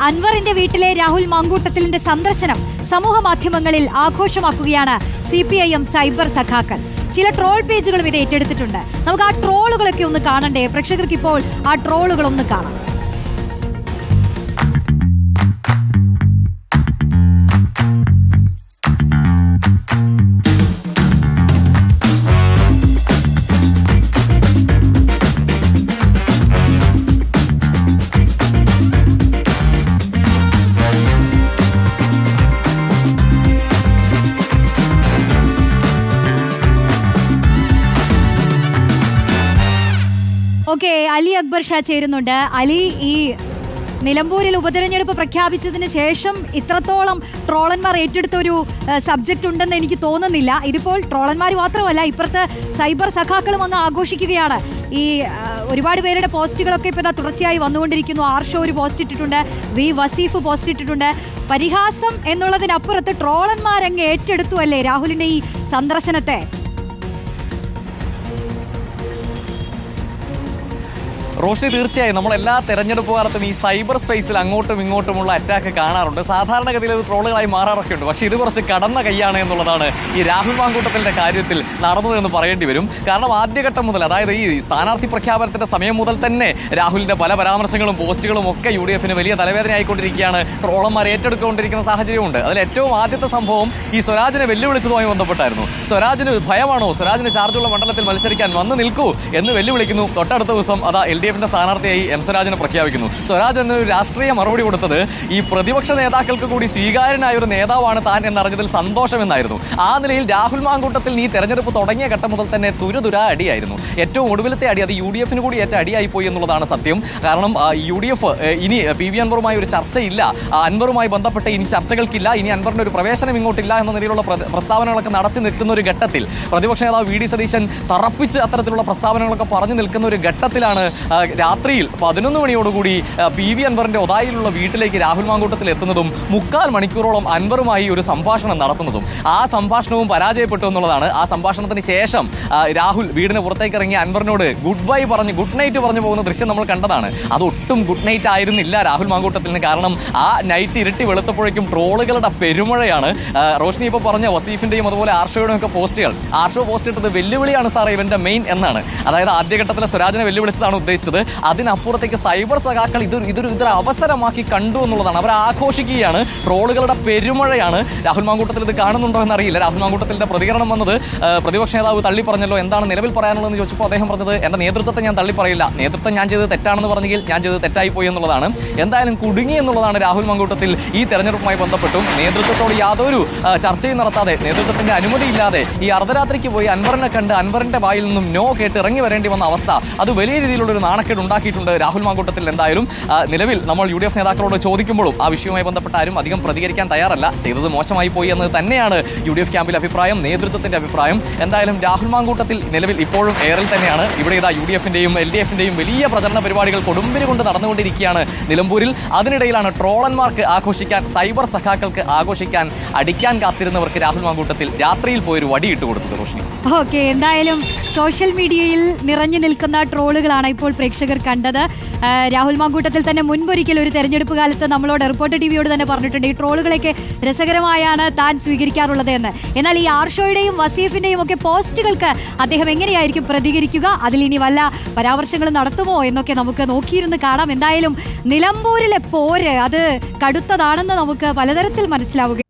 അൻവറിന്റെ വീട്ടിലെ രാഹുൽ മാങ്കൂട്ടത്തിലിന്റെ സന്ദർശനം സമൂഹ മാധ്യമങ്ങളിൽ ആഘോഷമാക്കുകയാണ് CPIM സൈബർ സഖാക്കൾ. ചില ട്രോൾ പേജുകളും ഇത് ഏറ്റെടുത്തിട്ടുണ്ട്. നമുക്ക് ആ ട്രോളുകളൊക്കെ ഒന്ന് കാണണ്ടേ? പ്രേക്ഷകർക്ക് ഇപ്പോൾ ആ ട്രോളുകളൊന്ന് കാണാം. ഓക്കെ, അലി അക്ബർ ഷാ ചേരുന്നുണ്ട്. അലി, ഈ നിലമ്പൂരിൽ ഉപതെരഞ്ഞെടുപ്പ് പ്രഖ്യാപിച്ചതിന് ശേഷം ഇത്രത്തോളം ട്രോളന്മാർ ഏറ്റെടുത്ത ഒരു സബ്ജക്റ്റ് ഉണ്ടെന്ന് എനിക്ക് തോന്നുന്നില്ല. ഇതിപ്പോൾ ട്രോളന്മാർ മാത്രമല്ല, ഇപ്പുറത്ത് സൈബർ സഖാക്കളും അങ്ങ് ആഘോഷിക്കുകയാണ്. ഈ ഒരുപാട് പേരുടെ പോസ്റ്റുകളൊക്കെ ഇപ്പോൾ തുടർച്ചയായി വന്നുകൊണ്ടിരിക്കുന്നു. ആർഷോ ഒരു പോസ്റ്റ് ഇട്ടിട്ടുണ്ട്, വസീഫ് പോസ്റ്റ് ഇട്ടിട്ടുണ്ട്. പരിഹാസം എന്നുള്ളതിനപ്പുറത്ത് ട്രോളന്മാരങ്ങ് ഏറ്റെടുത്തു അല്ലേ രാഹുലിന്റെ ഈ സന്ദർശനത്തെ? റോഷ്നി, തീർച്ചയായും നമ്മൾ എല്ലാ തെരഞ്ഞെടുപ്പ് കാലത്തും ഈ സൈബർ സ്പേസിൽ അങ്ങോട്ടും ഇങ്ങോട്ടുമുള്ള അറ്റാക്ക് കാണാറുണ്ട്. സാധാരണഗതിയിൽ അത് ട്രോളുകളായി മാറാറൊക്കെ ഉണ്ട്. പക്ഷേ ഇത് കുറച്ച് കടന്ന കൈയാണ് എന്നുള്ളതാണ് ഈ രാഹുൽ മാങ്കൂട്ടത്തിൻ്റെ കാര്യത്തിൽ നടന്നതെന്ന് പറയേണ്ടി വരും. കാരണം ആദ്യഘട്ടം മുതൽ, അതായത് ഈ സ്ഥാനാർത്ഥി പ്രഖ്യാപനത്തിന്റെ സമയം മുതൽ തന്നെ രാഹുലിന്റെ പല പരാമർശങ്ങളും പോസ്റ്റുകളും ഒക്കെ UDF വലിയ തലവേദനയായിക്കൊണ്ടിരിക്കുകയാണ്. ട്രോളന്മാർ ഏറ്റെടുത്തുകൊണ്ടിരിക്കുന്ന സാഹചര്യമുണ്ട്. അതിൽ ഏറ്റവും ആദ്യത്തെ സംഭവം ഈ സ്വരാജിനെ വെല്ലുവിളിച്ചതുമായി ബന്ധപ്പെട്ടായിരുന്നു. സ്വരാജിന് ഭയമാണോ, സ്വരാജിന് ചാർജുള്ള മണ്ഡലത്തിൽ മത്സരിക്കാൻ വന്നു നിൽക്കൂ എന്ന് വെല്ലുവിളിക്കുന്നു. തൊട്ടടുത്ത ദിവസം അതാ LDF സ്ഥാനാർത്ഥിയായി സ്വരാജിനെ പ്രഖ്യാപിക്കുന്നു. സ്വരാജ് എന്നൊരു രാഷ്ട്രീയ മറുപടി കൊടുത്തത് ഈ പ്രതിപക്ഷ നേതാക്കൾക്ക് കൂടി സ്വീകാര്യനായ ഒരു നേതാവാണ് താൻ എന്നറിഞ്ഞതിൽ സന്തോഷമെന്നായിരുന്നു. ആ നിലയിൽ രാഹുൽ മാങ്കൂട്ടത്തിൽ ഈ തെരഞ്ഞെടുപ്പ് തുടങ്ങിയ ഘട്ടം മുതൽ തന്നെ തുരുതുരാ അടിയായിരുന്നു. ഏറ്റവും ഒടുവിലത്തെ അടി അത് UDF കൂടി ഏറ്റ അടിയായി പോയി എന്നുള്ളതാണ് സത്യം. കാരണം UDF ഇനി PV അൻവറുമായി ഒരു ചർച്ചയില്ല, അൻവറുമായി ബന്ധപ്പെട്ട് ഇനി ചർച്ചകൾക്കില്ല, ഇനി അൻവറിന്റെ ഒരു പ്രവേശനം ഇങ്ങോട്ടില്ല എന്ന നിലയിലുള്ള പ്രസ്താവനകളൊക്കെ നടത്തി നിൽക്കുന്ന ഒരു ഘട്ടത്തിൽ, പ്രതിപക്ഷ നേതാവ് VD സതീശൻ തറപ്പിച്ച് അത്തരത്തിലുള്ള പ്രസ്താവനകളൊക്കെ പറഞ്ഞു നിൽക്കുന്ന ഒരു ഘട്ടത്തിലാണ് രാത്രിയിൽ 11 മണിയോടുകൂടി PV അൻവറിന്റെ ഒതായിലുള്ള വീട്ടിലേക്ക് രാഹുൽ മാങ്കൂട്ടത്തിൽ എത്തുന്നതും 3/4 മണിക്കൂറോളം അൻവറുമായി ഒരു സംഭാഷണം നടത്തുന്നതും. ആ സംഭാഷണവും പരാജയപ്പെട്ടു എന്നുള്ളതാണ്. ആ സംഭാഷണത്തിന് ശേഷം രാഹുൽ വീടിന് പുറത്തേക്ക് ഇറങ്ങി അൻവറിനോട് ഗുഡ് ബൈ പറഞ്ഞ് ഗുഡ് നൈറ്റ് പറഞ്ഞു പോകുന്ന ദൃശ്യം നമ്മൾ കണ്ടതാണ്. അതൊട്ടും ഗുഡ് നൈറ്റ് ആയിരുന്നില്ല രാഹുൽ മാങ്കൂട്ടത്തിന്. കാരണം ആ നൈറ്റ് ഇരുട്ടി വെളുത്തപ്പോഴേക്കും ട്രോളുകളുടെ പെരുമഴയാണ്. റോഷ്നി ഇപ്പോൾ പറഞ്ഞ വസീഫിന്റെയും അതുപോലെ ആർഷോയുടെയും ഒക്കെ പോസ്റ്റുകൾ, ആർഷോ പോസ്റ്റ് ഇട്ടത് വെല്ലുവിളിയാണ് സാർ ഇവന്റെ മെയിൻ എന്നാണ്. അതായത് ആദ്യഘട്ടത്തിലെ സ്വരാജിനെ വെല്ലുവിളിച്ചതാണ് ഉദ്ദേശിച്ചത്. അതിനപ്പുറത്തേക്ക് സൈബർ സഖാക്കൾ ഇതൊരു അവസരമാക്കി കണ്ടു എന്നുള്ളതാണ്. അവർ ആഘോഷിക്കുകയാണ്. ട്രോളുകളുടെ പെരുമഴയാണ്. രാഹുൽ മാങ്കൂട്ടത്തിൽ ഇത് കാണുന്നുണ്ടോ എന്നറിയില്ല. രാഹുൽ മാങ്കൂട്ടത്തിന്റെ പ്രതികരണം വന്നത്, പ്രതിപക്ഷ നേതാവ് തള്ളി പറഞ്ഞല്ലോ, എന്താണ് നിലവിൽ പറയാനുള്ളതെന്ന് ചോദിച്ചപ്പോൾ അദ്ദേഹം പറഞ്ഞത്, എന്റെ നേതൃത്വത്തെ ഞാൻ തള്ളി പറയില്ല, നേതൃത്വം ഞാൻ ചെയ്തത് തെറ്റാണെന്ന് പറഞ്ഞെങ്കിൽ ഞാൻ ചെയ്തത് തെറ്റായിപ്പോയി എന്നുള്ളതാണ്. എന്തായാലും കുടുങ്ങി എന്നുള്ളതാണ് രാഹുൽ മാങ്കൂട്ടത്തിൽ. ഈ തെരഞ്ഞെടുപ്പുമായി ബന്ധപ്പെട്ടും നേതൃത്വത്തോട് യാതൊരു ചർച്ചയും നടത്താതെ, നേതൃത്വത്തിന്റെ അനുമതിയില്ലാതെ ഈ അർദ്ധരാത്രിക്ക് പോയി അൻവറിനെ കണ്ട് അൻവറിന്റെ വായിൽ നിന്നും നോ കേട്ട് ഇറങ്ങി വരേണ്ടി വന്ന അവസ്ഥ, അത് വലിയ രീതിയിലുള്ള ഒരു നാണക്കേട് ഉണ്ടാക്കിയിട്ടുണ്ട് രാഹുൽ മാങ്കൂട്ടത്തിൽ. എന്തായാലും നിലവിൽ നമ്മൾ UDF നേതാക്കളോട് ചോദിക്കുമ്പോഴും ആ വിഷയവുമായി ബന്ധപ്പെട്ട് ആരും അധികം പ്രതികരിക്കാൻ തയ്യാറല്ല. ചെയ്തത് മോശമായി പോയി എന്നത് തന്നെയാണ് UDF ക്യാമ്പിലെ അഭിപ്രായം, നേതൃത്വത്തിന്റെ അഭിപ്രായം. എന്തായാലും രാഹുൽ മാങ്കൂട്ടത്തിൽ നിലവിൽ ഇപ്പോഴും എയറിൽ തന്നെയാണ്. ഇവിടെ ഇതാ UDF LDF വലിയ പ്രചരണ പരിപാടികൾ കൊടുമ്പിരി കൊണ്ട് നടന്നുകൊണ്ടിരിക്കുകയാണ് നിലമ്പൂരിൽ. അതിനിടയിലാണ് ട്രോളന്മാർക്ക് ആഘോഷിക്കാൻ, സൈബർ സഖാക്കൾക്ക് ആഘോഷിക്കാൻ, അടിക്കാൻ കാത്തിരുന്നവർക്ക് രാഹുൽ മാങ്കൂട്ടത്തിൽ രാത്രിയിൽ പോയൊരു വടിയിട്ട് കൊടുത്തത്. റോഷ്നി, ഓക്കെ, എന്തായാലും സോഷ്യൽ മീഡിയയിൽ നിറഞ്ഞു നിൽക്കുന്ന ട്രോളുകളാണ് ഇപ്പോൾ പ്രേക്ഷകർ കണ്ടത്. രാഹുൽ മാങ്കൂട്ടത്തിൽ തന്നെ മുൻപൊരിക്കൽ ഒരു തെരഞ്ഞെടുപ്പ് കാലത്ത് നമ്മളോട് റിപ്പോർട്ടർ TVയോട് തന്നെ പറഞ്ഞിട്ടുണ്ട്, ഈ ട്രോളുകളൊക്കെ രസകരമായാണ് താൻ സ്വീകരിക്കാറുള്ളത് എന്ന്. എന്നാൽ ഈ ആർഷോയുടെയും വസീഫിന്റെയും ഒക്കെ പോസ്റ്റുകൾക്ക് അദ്ദേഹം എങ്ങനെയായിരിക്കും പ്രതികരിക്കുക, അതിൽ ഇനി വല്ല പരാമർശങ്ങൾ നടത്തുമോ എന്നൊക്കെ നമുക്ക് നോക്കിയിരുന്ന് കാണാം. എന്തായാലും നിലമ്പൂരിലെ പോര് അത് കടുത്തതാണെന്ന് നമുക്ക് പലതരത്തിൽ മനസ്സിലാവുകയാണ്.